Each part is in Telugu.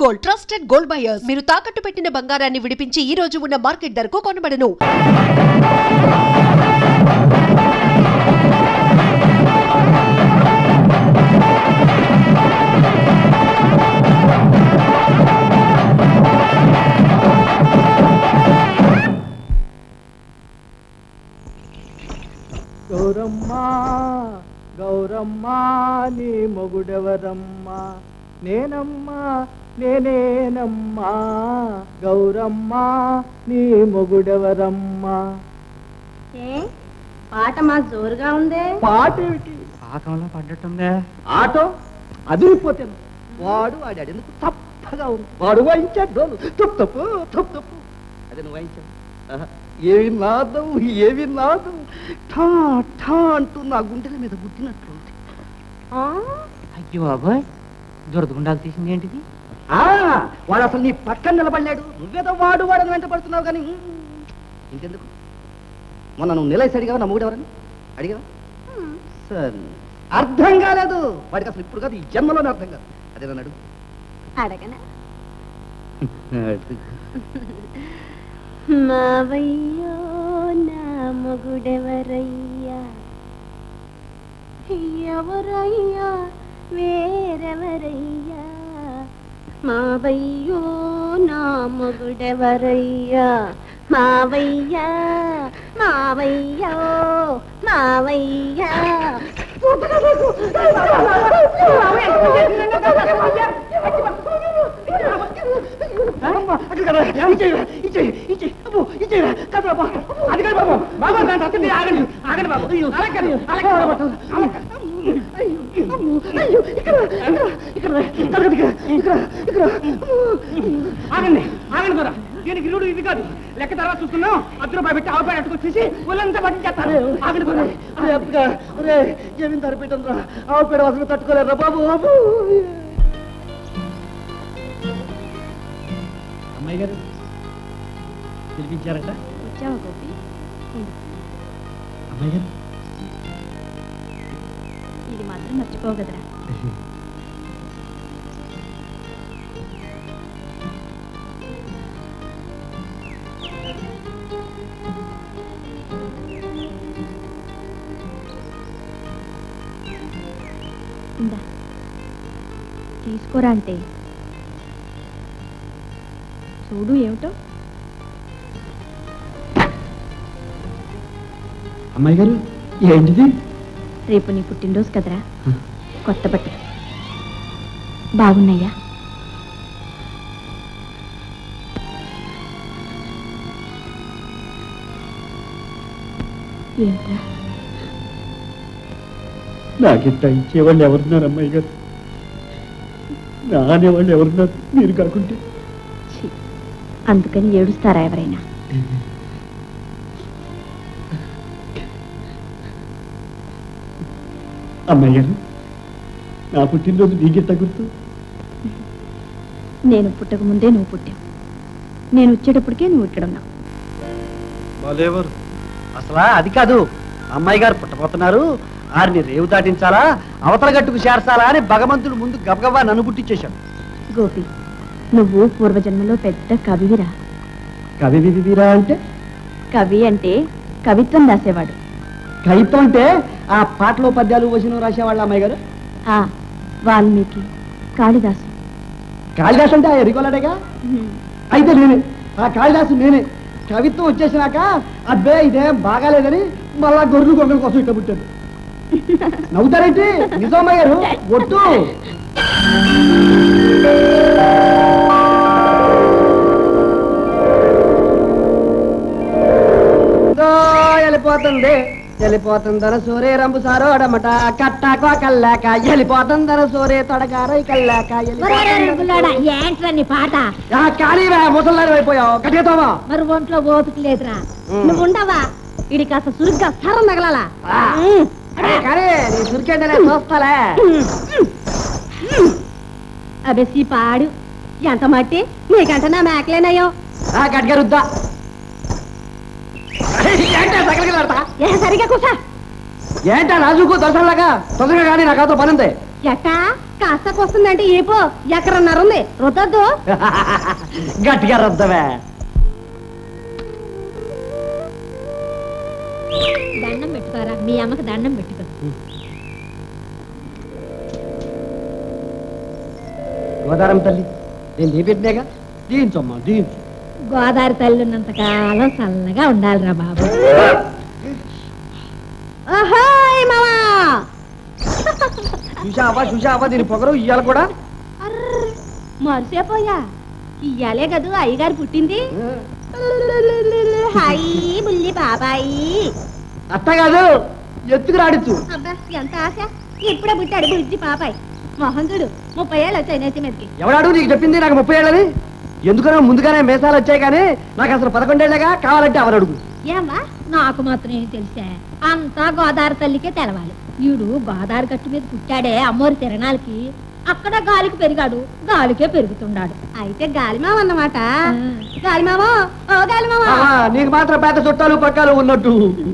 Gold, trusted gold buyers. మీరు తాకట్టు పెట్టిన బంగారాన్ని విడిపించి ఈ రోజు ఉన్న మార్కెట్ ధరకు కొనబడను. గౌరమ్మా గౌరమ్మా నీ మొగుడెవరమ్మా? నేనమ్మా నేనేనమ్మా. గౌరమ్మా నీ మొగుడెవరమ్మా? పాట మా జోరుగా ఉందే. పాట ఏమిటి? పాకంలో పడ్డట్టుందే. ఆటో అదిరిపోతాను. వాడు వాడాడు ఎందుకు తప్పగా ఉంది. వాడు వాయించాడు డోలు తప్పు తప్పు తప్పు తప్పు. అదే నువ్వు వాయించావు. ఏవి నాదం ఏవి నాదం. ఠా ఠా అంటూ నా గుండెల మీద గుద్దినట్లుంది. అయ్యో బాబాయ్, దురదగుండాలు తీసింది ఏంటిది? వాడు అసలు నీ పక్కన నిలబడలేడు. నువ్వేదో వాడు వాడని వెంట పడుతున్నావు కానీ ఇంకెందుకు. మొన్న నువ్వు నిలేసి అడిగావు నా మూడెవరని అడిగావా? సరే, అర్థం కాలేదు వాడికి అసలు. ఇప్పుడు కాదు, ఈ జన్మలోనే అర్థం కాదు. అదే నన్ను అడుగు. అడగనా? మావయ్యో నా మొగుడెవరయ్యా? ఎవరయ్యా వేరెవరయ్యా? మావయ్యో నా మొగుడెవరయ్యా? మావయ్యా మావయ్యో మావయ్యా. ఆగండి ఆగండి దొర. దీనికి ఇల్లుడు ఇది కాదు. లెక్క తర్వాత చూస్తున్నాం. 10 రూపాయలు పెట్టి ఆవుపేట అట్టుకొచ్చేసి ఒళ్ళంతా పట్టించేస్తారు. ఆగండి దొర. జమీన్ తరపెట్టం రా. ఆవుపేట అసలు తట్టుకోలేరా బాబు. బాబు అమ్మాయి గారు పిలిపించారట. వచ్చావా గోపి? అమ్మాయి గారు ఇది మాత్రం మర్చిపోగదరా. ఇందా తీసుకోరా అంటే చూడు ఏమిటో. అమ్మాయి గారు ఏంటిది? రేపు నీ పుట్టినరోజు కదరా, కొత్త బట్టలు బాగున్నాయా? ఏంట్రా నాకింత ఇచ్చేవాళ్ళు ఎవరున్నారు అమ్మాయి గారు? నా అనేవాళ్ళు ఎవరున్నారు మీరు కాకుంటే? అందుకని ఏడుస్తారా ఎవరైనా? అమ్మాయి గారు నా పుట్టినరోజు నీకెంత గుర్తు? నేను పుట్టక ముందే నువ్వు పుట్టావు. నేను వచ్చేటప్పటికే నువ్వు ఇక్కడ ఉన్నావు. బాలేవారు అసలా అది కాదు. అమ్మాయి గారు పుట్టబోతున్నారు, ఆరిని రేవు దాటించాలా, అవతల గట్టుకు చేర్చాలా అని భగవంతుడు ముందు గబగబా నన్ను పుట్టించేశాడు. గోపి, నువ్వు పూర్వజన్మలో పెద్ద కవివిరా. కవిరా అంటే? కవి అంటే కవిత్వం రాసేవాడు. కవిత్వం అంటే ఆ పాటలో పద్యాలు వచనం రాసేవాళ్ళ అమ్మాయి గారు? వాల్మీకి, కాళిదాసు. కాళిదాసు అంటే ఆ ఎరిగోలాడేగా. అయితే నేనే ఆ కాళిదాసు. నేనే కవిత్వం వచ్చేసినాక అబ్బే ఇదేం బాగాలేదని మళ్ళా గొర్రెలు గొంగల కోసం ఇట్లా పుట్టాను. నవ్వుతారేంటి? నిజం అమ్మాయి గారు, ఒట్టు. వెళ్ళిపోతుంది వెళ్ళిపోతుందర సూరే రంబు సారోడమట కట్టాకో కల్లాక వెళ్ళిపోతుందర సూరే తొడగారై కల్లాక. ఏంట్రా పాట? ఖాళీరా ముసల్లారి అయిపోయావు. కట్టేతావా? మరి ఒంట్లో ఓపిక లేదురా. నువ్వు ఉండవా? ఇడి కాస్త సురుగ్గా సరం తగలాలా? కానీ నీ సురికేంటే చూస్తాలే. అబెసి పాడు. ఎంత మట్టి నీకంటే నా మేకలేనయ్యో. గట్టిగా రుద్దా. సరిగా కూసా. ఏంటా రాజుకు దర్శనంలాగా తొందరగా కానీ నాతో పనుంది. ఎట్టా కాస్త వస్తుందంటే ఏపో ఎక్కడన్నారు ఉంది రుద్దద్దు. గట్టిగా రద్దవే. దండం పెట్టుకోరా, మీ అమ్మకి దండం పెట్టుకో. గోదారం తల్లి నేను నీ పెట్టినాగా, దీంచమ్మా దీంచు. గోదావరి తల్లి ఉన్నంత కాలం చల్లగా ఉండాలిరా బాబు. ఓహోయ్ మావా, చూసావా దీని పొగరు ఇయ్యాలి కూడా. మరిసేపోయా, ఇయ్యాలే కదూ అయ్యగారు పుట్టింది. హాయ్ బుల్లి బాబాయి. అత్త కాదు, ఎత్తుకు రాడిచ్చు. అబ్బా ఎంత ఆశ, ఇప్పుడే పుట్టాడు బుజ్జి పాపాయి. మొహం చూడు, 30 ఏళ్ళు వచ్చాయి నెత్తి మీదకి. ఎవడాడు నీకు చెప్పింది నాకు 30 ఏళ్ళని? ఎందుకనో ముందుగానే మేసాలు వచ్చాయి కానీ నాకు అసలు 11 ఏళ్ళగా. కావాలంటే ఎవరు అడుగు. ఏమ్మా, నాకు మాత్రం ఏం తెలిసా, అంతా గోదావరి తల్లికే తెలవాలి. వీడు గోదావరి గట్టు మీద పుట్టాడే అమ్మోరి తిరణాలకి, అక్కడ గాలికి పెరిగాడు, గాలికే పెరుగుతున్నాడు. అయితే గాలిమావ అన్నమాట. గాలిమావో, ఓ గాలిమావా. నీకు మాత్రం పెద్ద చుట్టాలు పక్కాలు ఉన్నట్టు.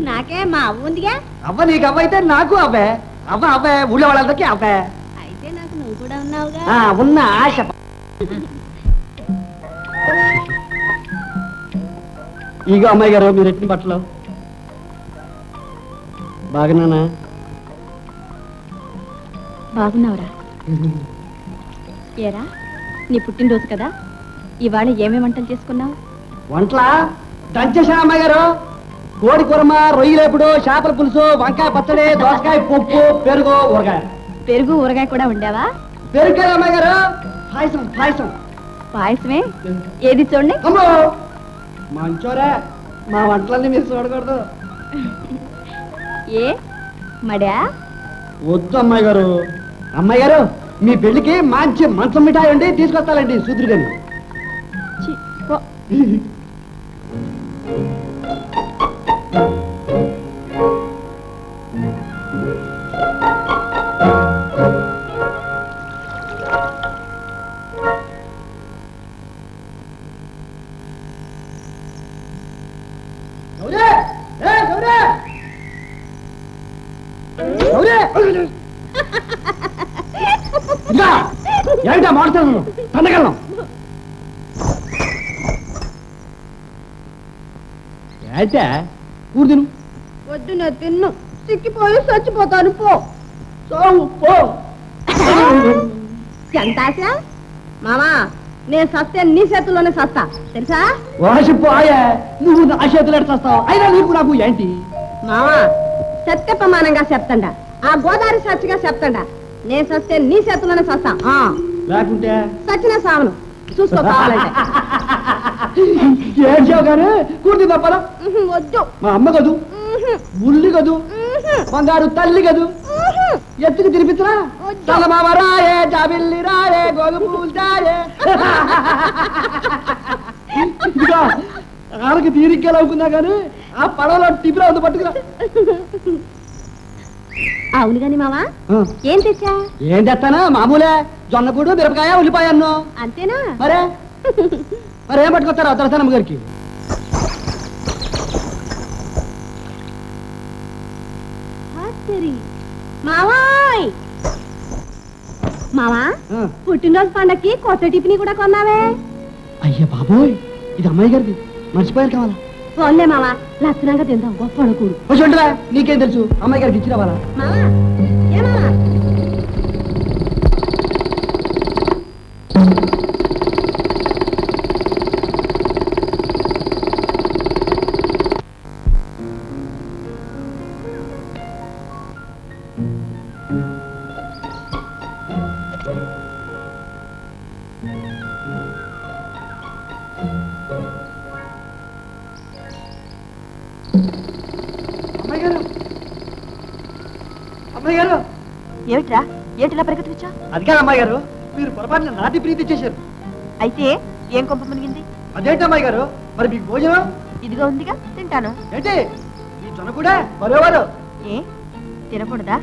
నాకే మా అవ్వ ఉందిగా. అవ్వ నీకు అవ్వ అయితే నాకు అవ్వే. అవ్వే ఊళ్ళో వాళ్ళందరికీ అవ్వే. అయితే నాకు నువ్వు కూడా ఉన్నావుగా. ఉన్న ఆశ. ఇగో అమ్మాయి గారు మీరు ఎట్టిన బట్టలు బాగున్నానా? బాగున్నావురా. ఏరా, నీ పుట్టినరోజు కదా, ఇవాళ ఏమేమి వంటలు చేసుకున్నావు? వంటలా దంచేసా అమ్మాయి గారు. కోడి కూరమ, రొయ్యలేపుడు, చేపల పులుసు, వంకాయ పచ్చడి, దోసకాయ పప్పు, పెరుగు ఊరగాయ. పెరుగు ఊరగాయ కూడా ఉండేవా? పెరుగు కదా అమ్మాయి గారు. పాయసం పాయసం. పాయసమే ఏది చూడండి. అమ్మో మంచోరే, మా వంటలన్నీ మీరు చూడకూడదు. ఏ మడా? వద్దు అమ్మాయి గారు. అమ్మాయి గారు మీ పెళ్లికి మంచి మంచం మిఠాయి ఉండి తీసుకొస్తానండి సూదురు గాని. ఏంటా మాడతాను పండగలను అయితే కూర్చును. వద్దు, నేను తిన్ను, సిక్కిపోయి చచ్చిపోతాను. పో పో. ఎంత ఆశ మామా, నేను సస్తే నీ చేతుల్లోనే సస్తా తెలుసా? వాసిపోయే నువ్వు నా చేతులు ఎడతావు. అయినా నీకు నాకు ఏంటి మామా? సత్య ప్రమాణంగా చెప్తాండా, ఆ గోదావరి సచ్చిగా చెప్తాండా, నేను సస్తే నీ చేతుల్లోనే సస్తా. లేకుంటే సచ్చిన సావను చూసుకో కావాలంటే. ఏం చేయవు కానీ కూర్చు తప్పదా? వద్దు. మా అమ్మ కదూ, ఉల్లి కదూ, బంగారు తల్లి కదూ, ఎత్తుకు తినిపించరా? చలమావ రాయే, జాబిల్లి రాయే, గోధుమూలు జాయే. ఇదిగా ఆడకి తీరిగ్గా అవుకున్నా కానీ ఆ పడవలో టిపిలో ఉంది పట్టుకురా. అవును గాని మావా, ఏం తెచ్చా? ఏం తెస్తానా? మామూలే, జొన్నపూడు, మిరపకాయ, ఉల్లిపాయ అన్ను. అంతేనా? మరేం పట్టుకొస్తారా దొరసానమ్మ గారికి? మావాయ్, మావా పుట్టినరోజు పండక్కి కొత్త టిఫిన్ కూడా కొన్నావే. అయ్యా బాబోయ్, ఇది అమ్మాయి గారిది, మర్చిపోయారు కావాలా? పోన్లే మావా, లక్షణంగా తిందాం. గొప్ప అడుగుడు. చూడరా, నీకేం తెలుసు? అమ్మాయి గారికి ఇచ్చి రావాలా? మావా, ఏ మావా? అమ్మాయి గారు, ఏమిట్రా, ఏమిటిలా పరిగెత్తుకొచ్చా? అది కాదు అమ్మాయి గారు, మీరు పొరపాటున నాటి ప్రీతి ఇచ్చేశారు. అయితే ఏం కొంప మునిగింది? అదేంటి అమ్మాయి గారు, మరి మీకు భోజనం ఇదిగా ఉందిగా, తింటాను. ఏంటి ఈ జొన్న కూడా మరోవారు? ఏ తినకూడదా?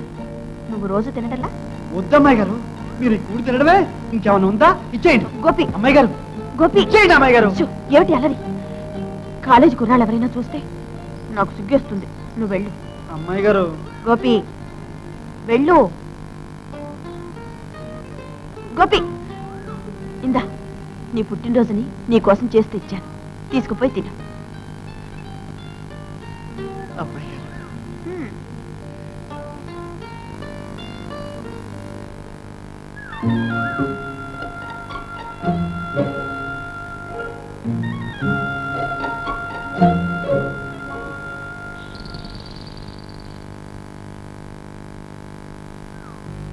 నువ్వు రోజు తినటల్లా? వద్దమ్మాయి గారు, మీరు ఈ కూడి తినడమే. ఇంకేమన్నా ఉందా? ఇచ్చేయండి. గోపి, అమ్మాయి గారు, గోపి, ఇచ్చేయండి అమ్మాయి గారు. ఏమిటి అల్లరి? కాలేజీ కుర్రాళ్ళు ఎవరైనా చూస్తే నాకు సిగ్గేస్తుంది. నువ్వు వెళ్ళు. అమ్మాయి గారు, గోపి వెళ్ళు. గోపి ఇందా నీ పుట్టినరోజుని నీ కోసం చేసి తెచ్చాను, తీసుకుపోయి తిను. అమ్మాయి గారు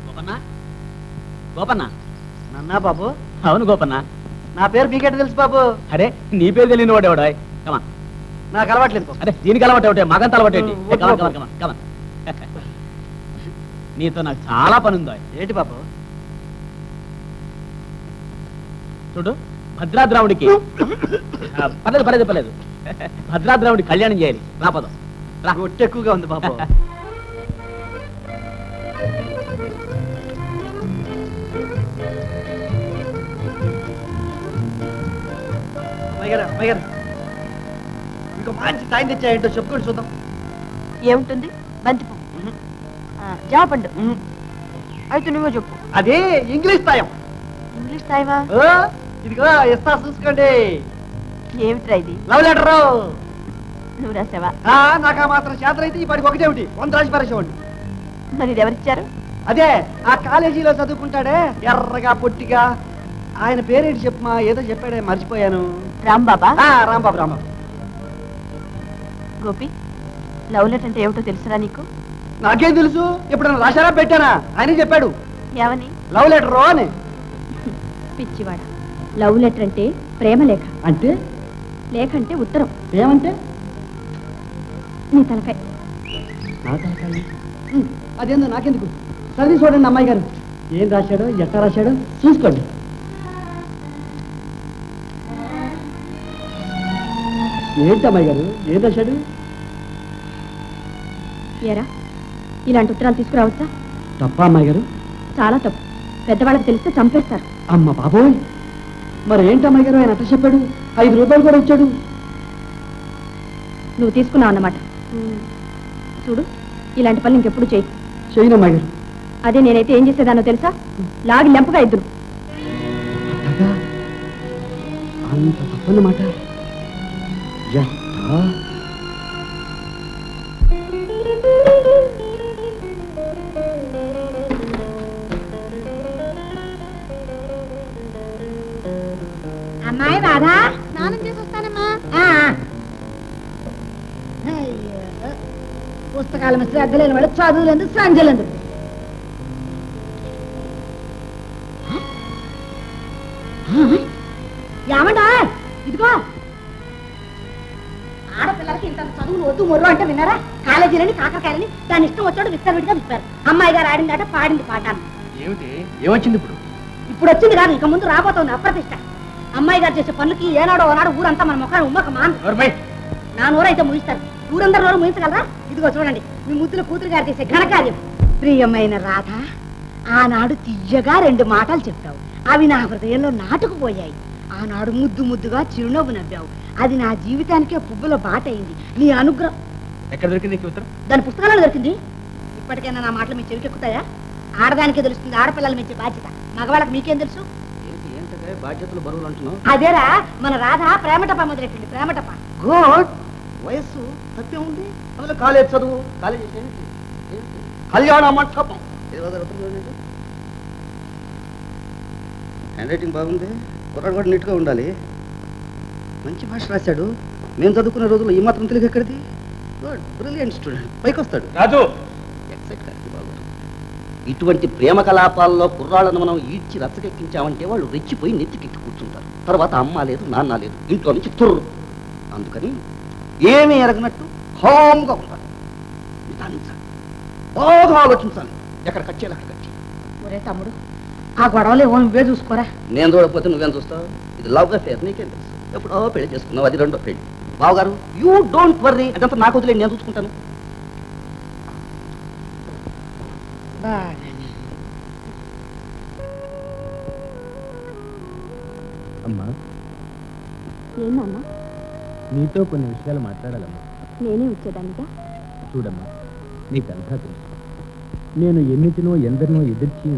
గోపన్న గోపన్న నన్నా బాబు, అవును గోపన్న. నా పేరు మీకెట్ తెలుసు బాబు. అరే నీ పేరు తెలియని వాడేవాడా? కమా. నాకు అలవాట్లేదు బాబు. అరే దీనికి అలవాటు ఒకటే, మగంత అలవాటు ఏంటి? వద్దు కమా, బాబు. కమా, కమా, కమా. నీతో నాకు చాలా పని ఉందో. ఏంటి బాబు? చూడు, భద్రాద్రావుడికి పర్లేదు పర్లేదు పర్లేదు, భద్రాద్రావుడి కళ్యాణం చేయాలి. రాపదం రా. రొట్టె ఎక్కువగా ఉంది బాబు. అమ్మాయి గారు ఇంకో మంచి సాయం తెచ్చాయంటో చెప్పుకొని చూద్దాం. ఏముంటుంది? బంతి పువ్వు, జామపండు. అయితే నువ్వే చెప్పు. అదే ఇంగ్లీష్ సాయం. ఇంగ్లీష్ తాయివా? ఓ, ఇదిగో ఇస్తా చూసుకోండి. ఏమిట్రా ఇది? Love letter. నువ్వు రాసావా? నాకు ఆ మాత్రం చేతన అయితే ఈ పాటికి ఒకటే ఒకటి 100 రాసి పారేసేవాడిని. మరి ఇది ఎవరిచ్చారు? అదే ఆ కాలేజీలో చదువుకుంటాడే ఎర్రగా పొట్టిగా, ఆయన పేరేంటి చెప్పమా, ఏదో చెప్పాడే మర్చిపోయాను. రాంబాబా? రాంబాబు రాంబాబు. గోపి, లవ్ లెటర్ అంటే ఏమిటో తెలుసురా నీకు? నాకేం తెలుసు, ఎప్పుడన్నా రాశారా పెట్టానా? ఆయన చెప్పాడు ఏమని? లవ్ లెటర్ అని. పిచ్చివాడ, లవ్ లెటర్ అంటే ప్రేమ లేఖ, అంటే లేఖ అంటే ఉత్తరం. ఏమంటే నీ తలకాయ. అదేందో నాకెందుకు, చదివి చూడండి అమ్మాయి గారు. ఏం రాశాడో ఎట్లా రాశాడో చూసుకోండి. ఏంటి అమ్మాయి గారు, ఏం రాశాడు? ఏరా, ఇలాంటి ఉత్తరాలు తీసుకురావచ్చా? తప్ప అమ్మాయి గారు? చాలా తప్పు. పెద్దవాళ్ళకి తెలిస్తే చంపేస్తారు. అమ్మ బాబోయ్, మరి ఏంటి అమ్మాయి గారు, ఆయన అట్ట చెప్పాడు? 5 రూపాయలు కూడా ఇచ్చాడు. నువ్వు తీసుకున్నావు అన్నమాట. చూడు, ఇలాంటి పనులు ఇంకెప్పుడు చేయి. చేయను అమ్మాయి గారు. అదే నేనైతే ఏం చేసేదానో తెలుసా? లాగి లెంపగా ఇద్దరు. అట్టగా అంత తప్పన్నమాట. ఎట్టా? అమ్మాయి రాధా, స్నానం చేసి వస్తానమ్మా. పుస్తకాల మీద శ్రద్ధ లేని వాళ్ళు చదువులందు సంజలందు. ఏమంటా ఇదిగో, ఆడపిల్లలకి ఇంత చదువులు వద్దు మొర్రు అంటే విన్నారా? కాలేజీలని కాకరకాయలని దాని ఇష్టం వచ్చాడు విస్తరవిడిగా విప్పారు. అమ్మాయి గారు ఆడిందట, పాడింది పాఠాలు. ఏమిటి, ఏమొచ్చింది ఇప్పుడు? ఇప్పుడు వచ్చింది కాదు, ఇక ముందు రాబోతోంది అప్రతిష్ట. అమ్మాయి గారు చేసే పనులకి ఏనాడో ఓనాడు ఊరంతా మన ముఖాన్ని ఉమ్మక మాను. నా నోరైతే ముగిస్తారు, ఊరందరూ నోరు ముగించగలరా? ఇదిగో చూడండి, మీ ముద్దుల కూతురు గారు చేసే ఘనకార్యం. ప్రియమైన రాధ, ఆనాడు తీయగా 2 మాటలు చెప్పావు, అవి నా హృదయంలో నాటుకుపోయాయి. ఆనాడు ముద్దు ముద్దుగా చిరునవ్వు నవ్వావు, అది నా జీవితానికే పువ్వుల బాటయింది. నీ అనుగ్రహం. ఎక్కడ దొరికింది ఉత్తరం? దాని పుస్తకాలలో దొరికింది. ఇప్పటికైనా నా మాటలు మీ చెవికెక్కుతాయా? ఆడదానికే తెలుస్తుంది ఆడపిల్లలు మెచ్చే బాధ్యత, మగవాళ్ళకి మీకేం తెలుసు? బాధ్యతలు బరువులు అంటున్నావు. అదేరా, మన రాధ ప్రేమటప మొదలెట్టింది. ప్రేమటప. గుడ్. వయస్సు తప్పే ఉంది, అందులో కాలేజ్ చదువు. కాలేజ్ కళ్యాణ మంటపం. హ్యాండ్ రైటింగ్ బాగుంది, కుర్రాడు కూడా నీట్గా ఉండాలి. మంచి భాష రాశాడు. మేము చదువుకునే రోజుల్లో ఈ మాత్రం తెలుగు ఎక్కడిది? గుడ్, బ్రిలియంట్ స్టూడెంట్, పైకి వస్తాడు. రాజు, ఎక్సైట్ కాదు బాగుంది. ఇటువంటి ప్రేమ కలాపాల్లో కుర్రాళ్ళను మనం ఈడ్చి రచ్చకెక్కించామంటే వాళ్ళు రెచ్చిపోయి నెత్తికెక్కి కూర్చుంటారు. తర్వాత అమ్మ లేదు నాన్న లేదు, ఇంట్లో నుంచి తుర్రు. అందుకని ఏమీ ఎరగనట్టు హామ్గా ఉండాలి, నిదానించాలి, బాగా ఆలోచించాలి. ఎక్కడ కచ్చేయాలి అక్కడ కచ్చి. ఒరే తమ్ముడు, ఆ గొడవలు ఏమో నువ్వే చూసుకోరా. నేను చూడకపోతే నువ్వేం చూస్తావు? ఇది లవ్ అఫేర్, నీకేం తెలుసు? ఎప్పుడో పెళ్లి చేసుకున్నావు, అది 2వ పెళ్లి. బావగారు, యూ డోంట్ వర్రీ, అదంతా నాకు వదిలేదు, నేను చూసుకుంటాను. అమ్మా, ఏందమ్మా? నీతో కొన్ని విషయాలు మాట్లాడాలమ్మా. నేనే వచ్చేదానిగా. చూడమ్మా, నీకంతా తెలుసు. నేను ఎన్నిటినో ఎందరినో ఎదిర్చి